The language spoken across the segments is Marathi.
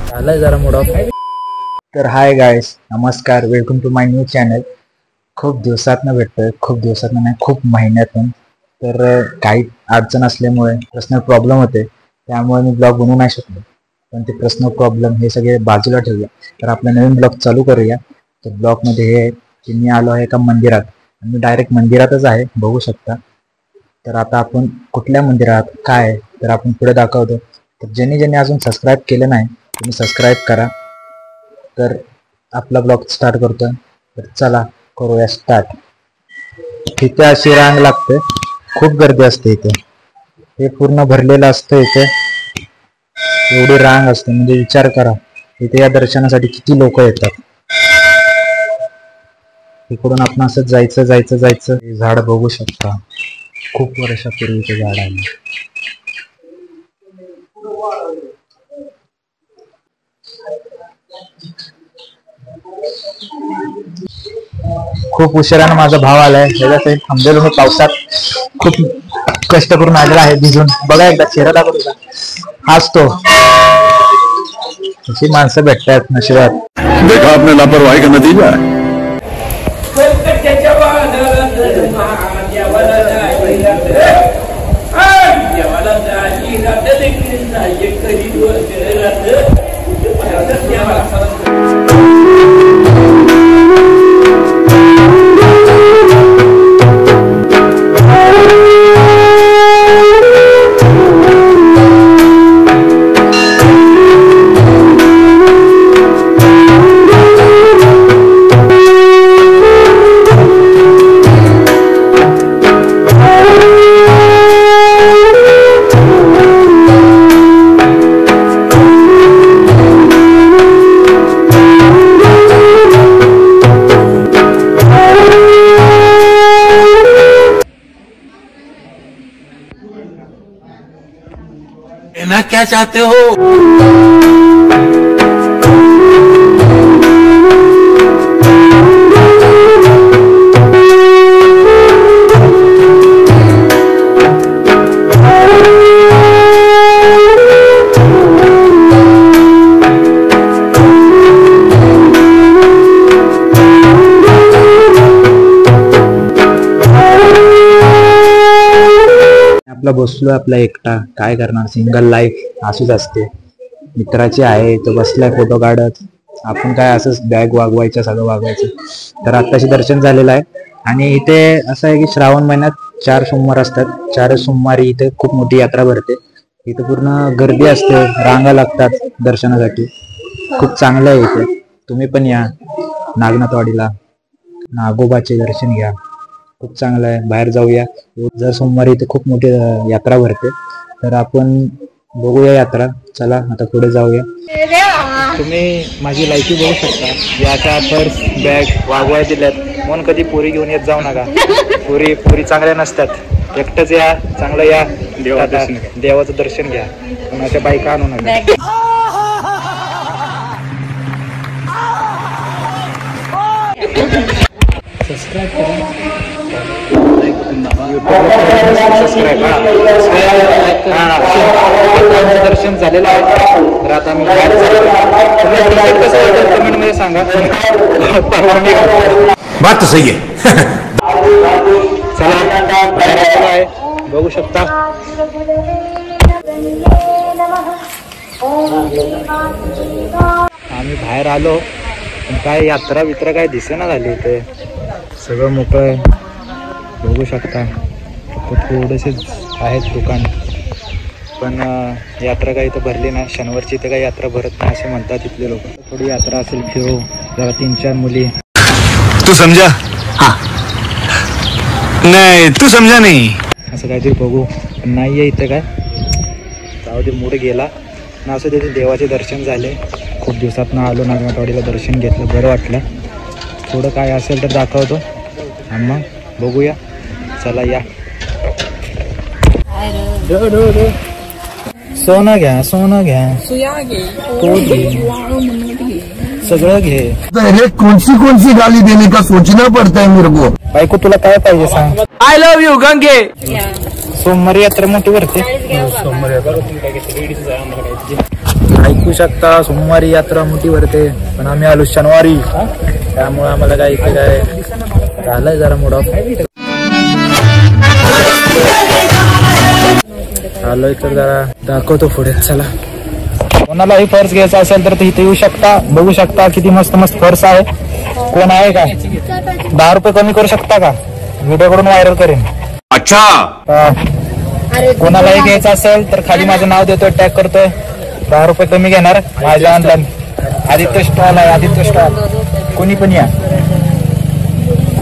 झालंय जरा मूड ऑफ. तर हाय गाईस, नमस्कार, welcome to my new channel. खूप दिवसातनं भेटतोय, खूप दिवसातनं नाही, खूप महिन्यातून. तर काही अडचण असल्यामुळे पर्सनल प्रॉब्लेम होते, त्यामुळे मी ब्लॉग बनवू नाही शकलो. पण ते पर्सनल प्रॉब्लेम हे सगळे बाजूला ठेवूया. तर आपला नवीन ब्लॉग चालू करूया. तर ब्लॉगमध्ये हे आहे की मी आलो आहे एका मंदिरात, आणि मी डायरेक्ट मंदिरातच आहे, बघू शकता. तर आता आपण कुठल्या मंदिरात काय तर आपण पुढे दाखवतो. तर ज्यांनी अजून सबस्क्राईब केलं नाही तुम्ही सबस्क्राईब करा. तर आपला ब्लॉग स्टार्ट करतोय. तर चला करूया स्टार्ट. इथे अशी रांग लागते, खूप गर्दी असते इथे, हे पूर्ण भरलेलं असतं इथे, एवढी रांग असते. म्हणजे विचार करा इथे या दर्शनासाठी किती लोक येतात. इकडून आपण असं जायचं. हे झाड बघू शकता, खूप वर्षापूर्वीचे झाड आहे. खूप उशिराने माझा भाव आलाय, त्याच्यासाठी थांबलेलो मी पावसात, खूप कष्ट करून आलेला आहे भिजून. बघा एकदा चेहरा दाखवतो, हाच तो. अशी माणसं भेटतात नशिबात. देखा आपने लापरवाही का नतीजा है. कहना क्या चाहते हो? आपला बसलोय आपला एकटा, काय करणार, सिंगल लाईफ अशीच असते. मित्राची आहे तो बसलाय फोटो काढत, आपण काय असंच बॅग वागवायचं, सगळं वागवायचं. तर आत्ताशी दर्शन झालेलं आहे. आणि इथे असं आहे की श्रावण महिन्यात 4 सोमवार असतात, 4 सोमवारी इथे खूप मोठी यात्रा भरते. इथे पूर्ण गर्दी असते, रांगा लागतात दर्शनासाठी. खूप चांगलं आहे इथे, तुम्ही पण या नागनाथवाडीला, नागोबाचे दर्शन घ्या, खूप चांगलं आहे. बाहेर जाऊया, जर सोमवारी इथे खूप मोठी यात्रा भरते. तर आपण बघूया यात्रा. चला आता पुढे जाऊया. तुम्ही माझी लायकी बघू शकता, याच्या पर्स बॅग वागवाय दिल्यात म्हणून कधी पोरी घेऊन येत जाऊ नका. पोरी चांगल्या नसतात, एकटंच या, चांगलं या, देवाचं दर्शन घ्या, कोणाच्या बायका आणू नका. सबस्क्राईब करा, दर्शन झालेलं आहे. तर आता मी बाहेर कमेंट मध्ये सांगा. बात तो सही है. चला बाहेर आहे, बघू शकता. आम्ही बाहेर आलो, पण काय यात्रा बित्रा काय दिसेना झाली इथे, सगळं मोकळं आहे, बघू शकता. थोडेसेच आहेत दुकान, पण यात्रा काही इथं भरली नाही. शनिवारची इथे काही यात्रा भरत नाही असे म्हणतात इथले लोक. थोडी यात्रा असेल, फिरू जरा, 3-4 मुली. तू समझा? हाँ. नहीं तू समझा नहीं. असं काहीतरी बघू, पण नाही आहे इथे काय. जाऊ दे, मूड गेला ना. असं तिथे देवाचे दर्शन झाले, खूप दिवसातनं आलो नागनाथवाडीला, दर्शन घेतलं, बरं वाटलं. थोडं काय असेल तर दाखवतो, मग बघूया. चला या. सोनं घ्या, सोनं घ्या, सगळं घे. पहले कौन सी गाली देने का सोचना पड़ता है मेरे को. बायको तुला काय पाहिजे सांग. I love you गंगे. सोमवारी यात्रा मोठी भरते. ऐकू शकता, सोमवारी यात्रा मोठी भरते, पण आम्ही आलो शनिवारी, त्यामुळे आम्हाला काय इथे काय झालंय जरा मूड ऑफ. आलोय तर जरा दाखवतो पुढे. चला, कोणालाही पर्स घ्यायचा असेल तर इथे येऊ शकता. बघू शकता किती मस्त मस्त पर्स आहे. कोण आहे का 10 रुपये कमी करू शकता का? व्हिडिओ करून व्हायरल करेन. अच्छा, कोणालाही घ्यायचं असेल तर खाली माझं नाव देतोय, टॅग करतोय, 10 रुपये कमी घेणार. माझ्या ऑनलाईन आदित्य स्टॉल आहे, आदित्य स्टॉल, कोणी पण या.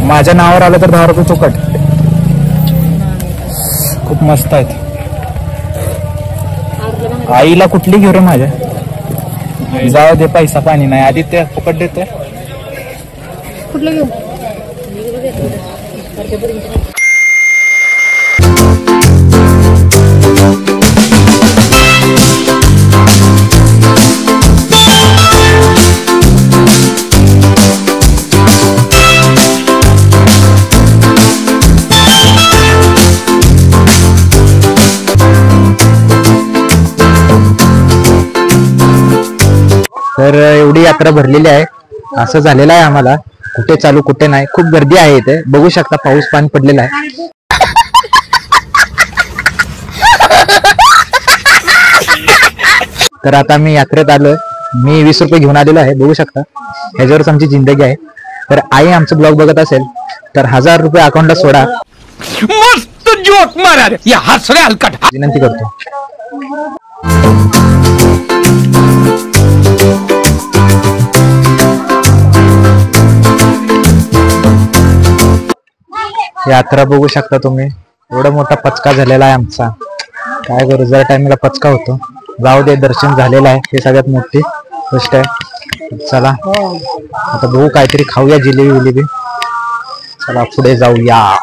माझ्या नावावर आलं तर 10 रुपये चुकट. खूप मस्त आहेत. आईला कुठली घेऊ रे माझ्या? जाऊ दे, पैसा पाणी नाही. आदित्य फुकट देतोय. कुठलं घेऊ? तर एवढी यात्रा भरलेली आहे. असं झालेलं आहे आम्हाला, कुठे चालू कुठे नाही. खूप गर्दी आहे इथे, बघू शकता. पाऊस पाणी पडलेला आहे. तर आता मी यात्रेत आलोय. मी 20 रुपये घेऊन आलेलो आहे, बघू शकता. ह्याच्यावरच आमची जिंदगी आहे. तर आई आमचं ब्लॉग बघत असेल तर 1000 रुपये अकाउंटला सोडा. मस्त जोक मारा रे, या हसरे हलकट. विनंती करतो. यात्रा बघू शकता तुम्ही. एवढा मोठा पचका झालेला आहे आमचा. काय करू, जरा टाइमला पचका होतो. जाऊ दे, दर्शन झालेलं आहे, हे सगळ्यात मोठी गोष्ट आहे. चला आता बघू, काहीतरी खाऊया, जिलेबी विलेबी. चला पुढे जाऊया.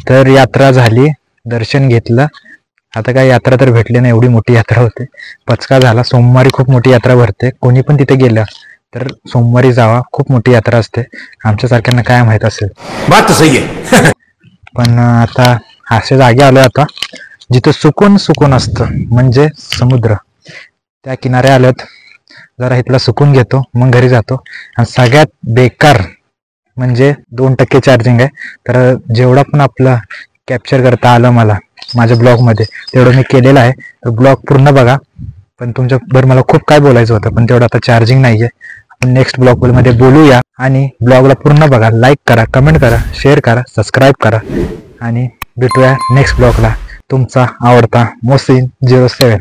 तर यात्रा झाली, दर्शन घेतलं. आता काय यात्रा तर भेटली नाही, एवढी मोठी यात्रा होते. पचका झाला. सोमवारी खूप मोठी यात्रा भरते. कोणी पण तिथे गेलं तर सोमवारी जावा, खूप मोठी यात्रा असते. आमच्यासारख्यांना काय माहित असेल. बात तो सही है. पण आता अशा जागी आलोय आता जिथं सुकून सुकून असतं, म्हणजे समुद्र. त्या किनारे आलोत, जरा इथला सुकून घेतो, मग घरी जातो. आणि सगळ्यात बेकार म्हणजे 2% चार्जिंग आहे. तर जेवढा पण आपलं कॅप्चर करता आलं मला माझ्या ब्लॉगमध्ये, तेवढं मी केलेलं आहे. तर ब्लॉग पूर्ण बघा. पण तुमच्याबरोबर मला खूप काय बोलायचं होतं, पण तेवढं आता चार्जिंग नाहीये. आपण नेक्स्ट ब्लॉगमध्ये बोलूया. आणि ब्लॉगला पूर्ण बघा, लाईक करा, कमेंट करा, शेअर करा, सबस्क्राईब करा. आणि भेटूया नेक्स्ट ब्लॉगला. तुमचा आवडता मोहसिन 07.